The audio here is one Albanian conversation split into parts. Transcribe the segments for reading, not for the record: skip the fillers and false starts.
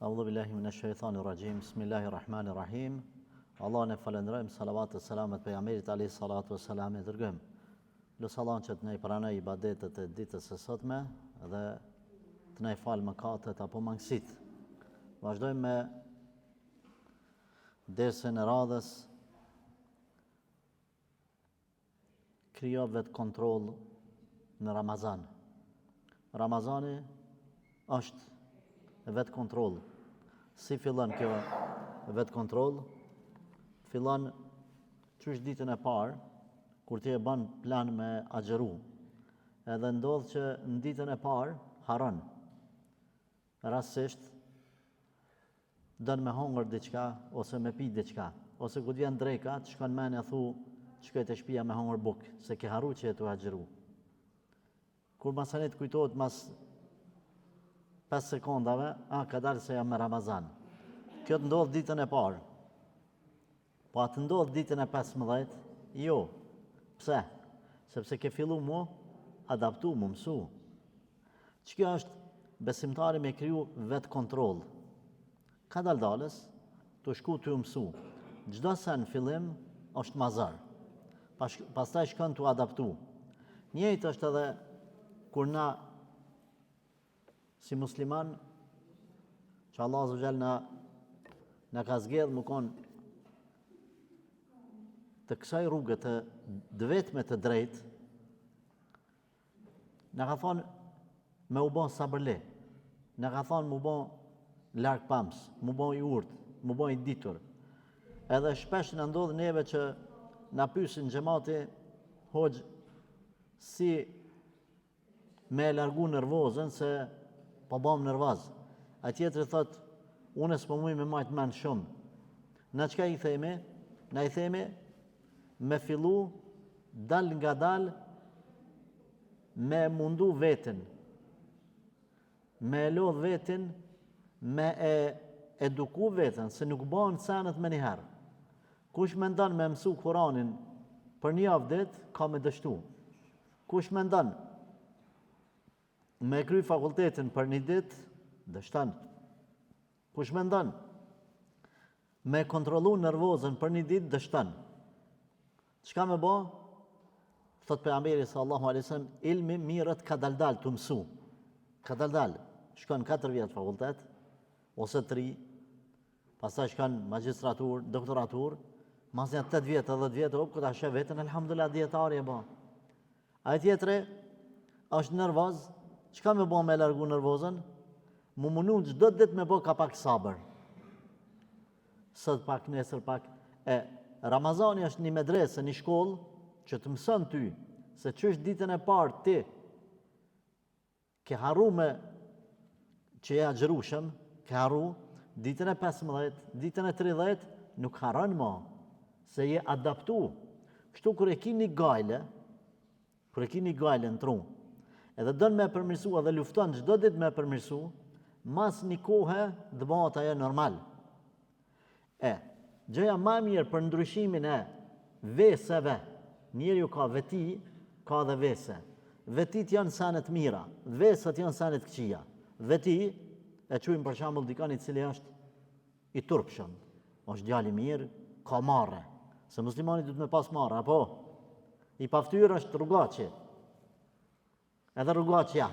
A'udhu billahi minash shaitanir rajim. Bismillahirrahmanirrahim. Allah ne falenderojmë, salavat e selamet pejgamberit alayhi salatu wassalam e dërgojmë. Lutë Allahun që të na i pranojë ibadetet e ditës së sotme dhe të na i falë mëkatet apo mangësitë. Vazhdojmë me dersën e radhës kryo vetë kontroll në Ramazan. Ramazani është vetë kontroll. Si fillon kjo vetë kontroll? Fillon qysh ditën e parë, kur ti e bën plan me agjeru. Edhe ndodh që në ditën e parë haron. Rastësisht dën me hongër diçka ose me pi diçka, ose kur vjen dreka, të shkon mendja thu, shkoj te shtëpia me hongër bukë, se ke harru që e tu agjeru. Kur masanet kujtohet mas 5 sekondave, ka dalë se jam me Ramazan. Kjo të ndodh ditën e parë. Po atë ndodh ditën e 15, jo. Pse? Sepse ke fillu mu adaptu, mu mësu. Që kjo është besimtari me kriju vetë kontrol. Ka dalës, të shku të mësu. Gjdo se në fillim është mazar. Pastaj shkën të adaptu. Njëjtë është edhe kur na si musliman, që Allah Azza wa Jalla na ka zgjedhë më konë të kësaj rrugë të vetme të drejtë, na ka thonë me u bon sabërli, na ka thonë mu bon larg pams, mu bon i urtë, mu bon i ditur. Edhe shpesh në ndodhë neve që na pysin xhamati, hoxh, si me e largu nervozën se po bom nervoz. A tjetëri thot, unë s'po muj me majtë men shumë. Na çka i themi? Na i themi me fillu dal nga dal me mundu vetin, me lodh vetin, me eduku vetin, se nuk bën senet me njëherë. Kush mendon me mësu Kur'anin për një javë ditë, ka me dështu. Kush mendon me kry fakultetin për një ditë, dështon. Kush mendon me kontrollu nervozën për një ditë, dështon. Çka me bë? Thot pejgamberi sallallahu alaihi wasallam, ilmi mirët ka daldal të mësu. Ka daldal. Shkon 4 vjet fakultet, ose 3, pastaj shkon magjistratur, doktoratur, mas 8 vjet, 10 vjet, këtë ashe vetën, alhamdulillah, djetari e bë. A tjetëri është nervoz, çka me bë me largu nervozën? Mu munu çdo ditë me bë ka pak sabër. Sot pak, nesër pak. Ramazani është një medresë, një shkollë që të mëson ty se ç'është ditën e parë ti ke harru me që e agjerushëm, ke harru ditën e 15, ditën e 30, nuk harron më, se je adaptu. Kështu kur e ki një gajle, në tru, edhe dën me përmirësu edhe lufton çdo ditë me përmirësu, mas një kohë dhe bëhet ajo normal. Gjëja ma mirë për ndryshimin e veseve, njeriu ka veti, ka dhe vese. Vetit janë sanet mira, veset janë sanet këqija. Veti, e quajmë për shembull dikon i cili është i turpshëm, është djalë i mirë, ka marrë. Se muslimani duhet me pas marrë, apo? I paftyrë është rrugaqi. Edhe rrugaqja.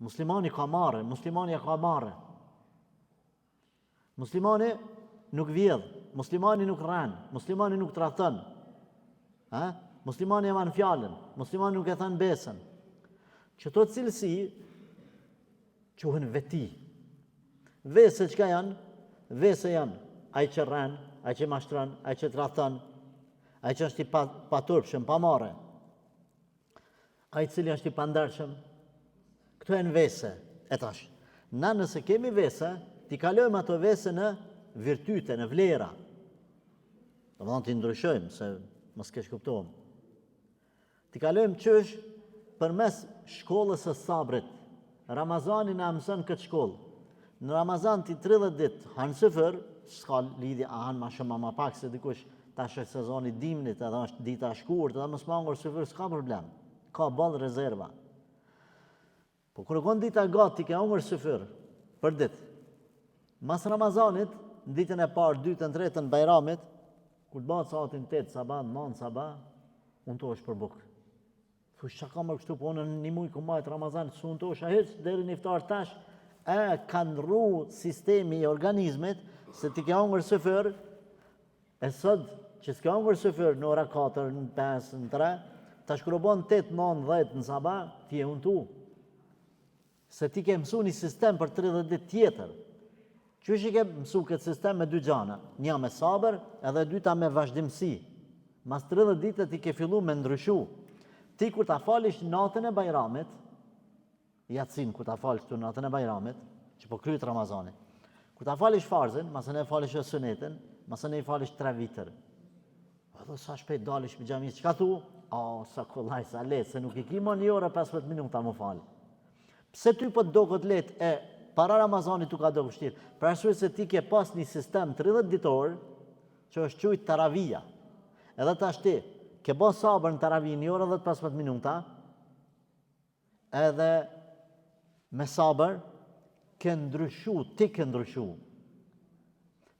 Muslimani ka marrë, muslimani ka marrë. Muslimani nuk vjedh, muslimani nuk rran, muslimani nuk tradhton. Muslimani e man fjalën, muslimani nuk e thën besën. Çto cilësi quhen veti. Vese çka janë? Vese janë ai që rran, ai që mashtron, ai që tradhton, ai që është i paturpshëm, pa marrë. Ai cili është i pandershëm. Këto janë vese. E tash, na nëse kemi vese, ti kalojmë ato vese në virtyte, në vlera. Domethënë ti ndryshojmë, se mos keq kuptohem. Ti kalojmë qysh përmes shkollës së sabrit. Ramazani na mëson këtë shkollë. Në Ramazan ti 30 ditë han sifër, s'ka lidhje a han më shumë më pak se dikush tash është sezoni dimnit, edhe është dita e shkurtë, edhe mos mangur sifër, s'ka problem. Ka ball rezerva. Po kur kon dita gati ke hungur sifër për ditë. Mas Ramazanit, në ditën e parë, dytën, tretën, Bajramit, kur të bëhet sahatin 8 sabah, 9 sabah, unë to është për bukë. Thush çka ka më kështu, po në një muj ku majtë Ramazan, su unë to është hiç deri në iftar tash, kanë rru sistemi i organizmit, se ti ke hongër sëfër, e sot që s'ke hongër sëfër në ora 4, në 5, në 3, ta shkrobon 8, 9, 10 në sabah, ti e unë tu. Se ti ke mësu një sistem për 30 ditë tjetër. Qysh i ke mësu këtë sistem me dy gjana? Një me sabër, edhe dyta me vazhdimsi. Mas 30 ditë ti ke fillu me ndryshu. Ti kur ta falish natën e Bajramit, Yatsin kur ta falish tu natën e Bajramit, që po kryet Ramazani. Kur ta falish farzën, masën e falish sunetin, masën e falish 3 vitër. Edhe sa shpejt dalish me xhamis, çka thu? Sa kollaj, sa lehtë, se nuk i ki më një orë 15 minuta më fal. Pse ty po të do këtë letë para Ramazanit tu ka do vështirë? Për arsye se ti ke pas një sistem 30 ditor që është quajtur taravia. Edhe tash ti ke bën sabër në taravih një orë dhe 15 minuta, edhe me sabër ke ndryshu, ti ke ndryshu.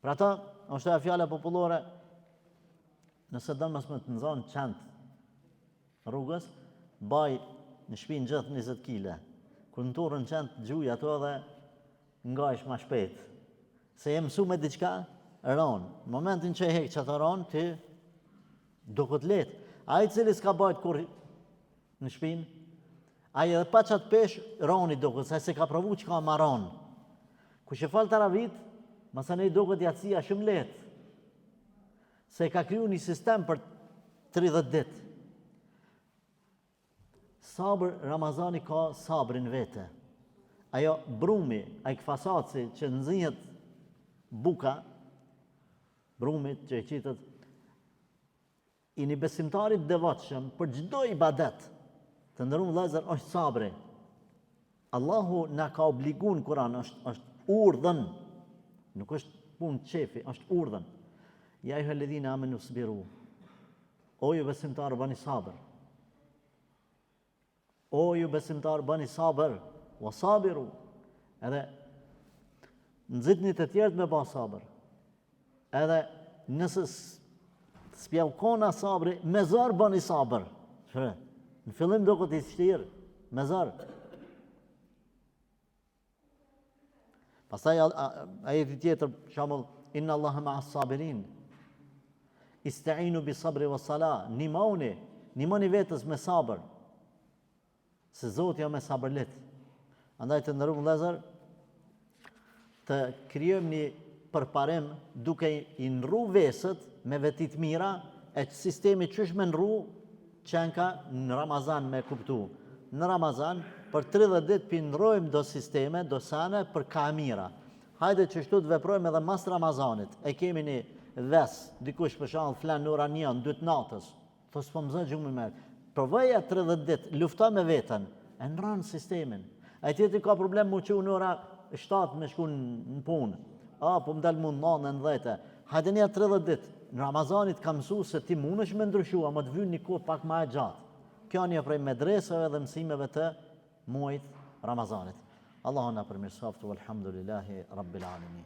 Për ata, është e fjala popullore, nëse dënë mësë më të nëzonë qentë rrugës, baj në shpinë gjithë 20 kile. Kër në turën qentë gjuj ato dhe nga ish ma shpet. Se je mësu me diqka, ronë. Në momentin që e hekë që ato ronë, ti do këtë letë. A i cili s'ka bajt kur në shpinë, a i edhe pa qatë pesh, roni do këtë, se ka provu që ka ma ronë. Kër që falë taravit, masa ne i do këtë jatësia shumë letë. Se ka kryu një sistem për 30 ditë. Sabër, Ramazani ka sabrin vete. Ajo brumi, ai këfasaci që nëzihet buka, brumit që e qitët, i një besimtarit devotshëm për çdo ibadet, të ndërum vëllezër, është sabri. Allahu na ka obliguar në Kur'an, është urdhën, nuk është punë qefi, është urdhën. Ja ju alladhina amanu sbiru. O ju besimtarë bani sabër. O ju besimtarë bani sabër, wa sabiru. Edhe nëzitni të tjerët me ba sabër. Edhe nëse s'pjavkona sabri, me zërë bani sabër. Në fillim do këtë i shtirë, me zërë. Pastaj ajeti tjetër, shamull, inna Allahe ma as-sabirin. Ista'inu bi sabri wa salah. Nimoni vetës me sabër. Se Zoti jo me sabërlit. Andaj të ndërum vëllezër, të krijojmë një përparim duke i nrru vesët me vetit mira, e që sistemi qysh me nrru qenka në Ramazan me kuptu. Në Ramazan, për 30 ditë pindrojmë do sisteme, do sane për ka mira. Hajde që shtu të veprojmë edhe mas Ramazanit. E kemi një ves, dikush për shembull flan në ora 1, 2 natës. Thos po mëzën gjumë me. Provoja 30 ditë, lufta me veten, e ndran sistemin. Ai tjetri ka problem mu që në ora 7 me shku në punë. Po më dal mund 9, 10. Hajde një 30 ditë. Në Ramazanit ka mësu se ti mundesh me ndryshua, më të vyn një kohë pak më e gjatë. Kjo një prej medresave dhe mësimeve të muajit Ramazanit. Allahu na përmirësoftë, walhamdulillahi rabbil alamin.